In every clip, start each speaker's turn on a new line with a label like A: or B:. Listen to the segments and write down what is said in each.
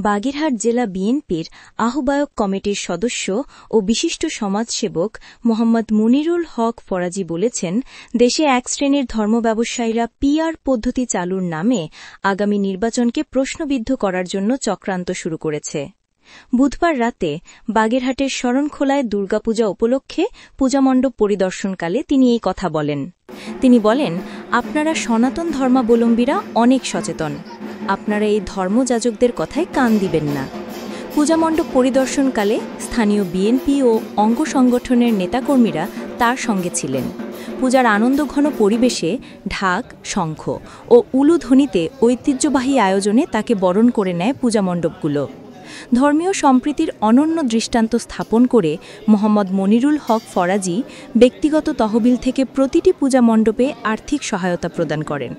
A: বাগেরহাট জেলা বিএনপির আহ্বায়ক কমিটির সদস্য ও বিশিষ্ট সমাজসেবক মোহাম্মদ মুনিরুল হক ফরাজি বলেছেন, দেশে এক শ্রেণীর ধর্ম ব্যবসায়ীরা পিআর পদ্ধতি চালুর নামে আগামী নির্বাচনকে প্রশ্নবিদ্ধ করার জন্য চক্রান্ত শুরু করেছে। বুধবার রাতে বাগেরহাটের শরণখোলায় দুর্গাপূজা উপলক্ষে পূজামণ্ডপ পরিদর্শনকালে তিনি এই কথা বলেন। তিনি বলেন, আপনারা সনাতন ধর্মাবলম্বীরা অনেক সচেতন, আপনারা এই ধর্মযাজকদের কথায় কান দিবেন না। পূজামণ্ডপ পরিদর্শনকালে স্থানীয় বিএনপি ও অঙ্গ সংগঠনের নেতাকর্মীরা তার সঙ্গে ছিলেন। পূজার আনন্দঘন পরিবেশে ঢাক, শঙ্খ ও উলুধ্বনিতে ঐতিহ্যবাহী আয়োজনে তাকে বরণ করে নেয় পূজামণ্ডপগুলো। ধর্মীয় সম্প্রীতির অনন্য দৃষ্টান্ত স্থাপন করে মোহাম্মদ মনিরুল হক ফরাজি ব্যক্তিগত তহবিল থেকে প্রতিটি পূজা মণ্ডপে আর্থিক সহায়তা প্রদান করেন।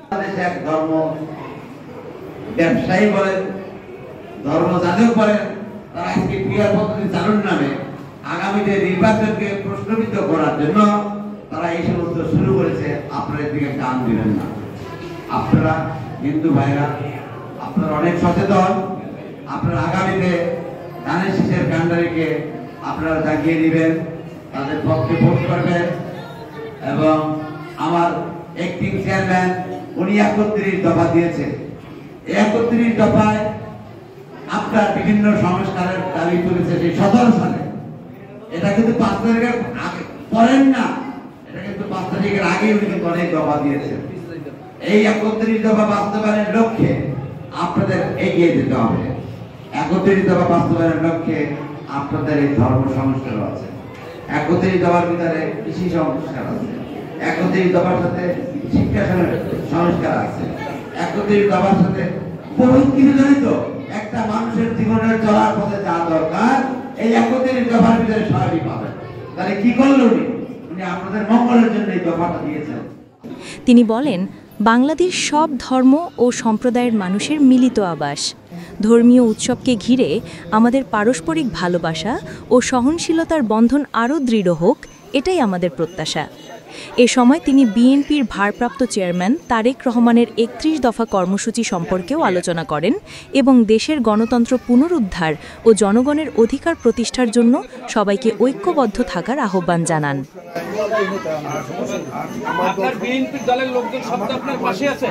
B: ব্যবসায়ী বলেন, ধর্মযাজক বলেন, তারা আজকে পিআর পদ্ধতি চালুর নামে আগামীতে নির্বাচনকে প্রশ্নবিদ্ধ করার জন্য তারা এই সমস্ত শুরু করেছে। আপনারা দিকে কান দিবেন না। আপনারা হিন্দু ভাইরা, আপনারা অনেক সচেতন। আপনারা আগামীতে ধানের শীষের কাণ্ডারিকে আপনারা জাগিয়ে দিবেন, তাদের পক্ষে ভোট করবেন। এবং আমার অ্যাক্টিং চেয়ারম্যান উনি 31 দফা দিয়েছে। 31 দফায় আপনার বিভিন্ন সংস্কারের দাবি তুলেছে সেই 17 সালে। এটা কিন্তু 5 তারিখের আগে পড়েন না, এটা কিন্তু 5 তারিখের আগে উনি কিন্তু অনেক দফা দিয়েছেন। এই 31 দফা বাস্তবায়নের লক্ষ্যে আপনাদের এগিয়ে যেতে হবে। 31 দফা বাস্তবায়নের লক্ষ্যে আপনাদের এই ধর্ম সংস্কার আছে, 31 দফার ভিতরে কৃষি সংস্কার আছে, 31 দফার সাথে শিক্ষা সংস্কার আছে, 31 দফার সাথে বহুত কিছু জড়িত। একটা মানুষের জীবনের চলার পথে যা দরকার এই 31 দফার ভিতরে সবই পাবেন। তাহলে কি করলেন উনি আপনাদের মঙ্গলের জন্য এই দফাটা দিয়েছেন।
A: তিনি বলেন, বাংলাদেশ সব ধর্ম ও সম্প্রদায়ের মানুষের মিলিত আবাস। ধর্মীয় উৎসবকে ঘিরে আমাদের পারস্পরিক ভালোবাসা ও সহনশীলতার বন্ধন আরও দৃঢ় হোক, এটাই আমাদের প্রত্যাশা। এ সময় তিনি বিএনপির ভারপ্রাপ্ত চেয়ারম্যান তারেক রহমানের 31 দফা কর্মসূচি সম্পর্কেও আলোচনা করেন এবং দেশের গণতন্ত্র পুনরুদ্ধার ও জনগণের অধিকার প্রতিষ্ঠার জন্য সবাইকে ঐক্যবদ্ধ থাকার আহ্বান জানান।
C: আপনার বিএনপির দলের লোকজন সব আপনার পাশে আছে।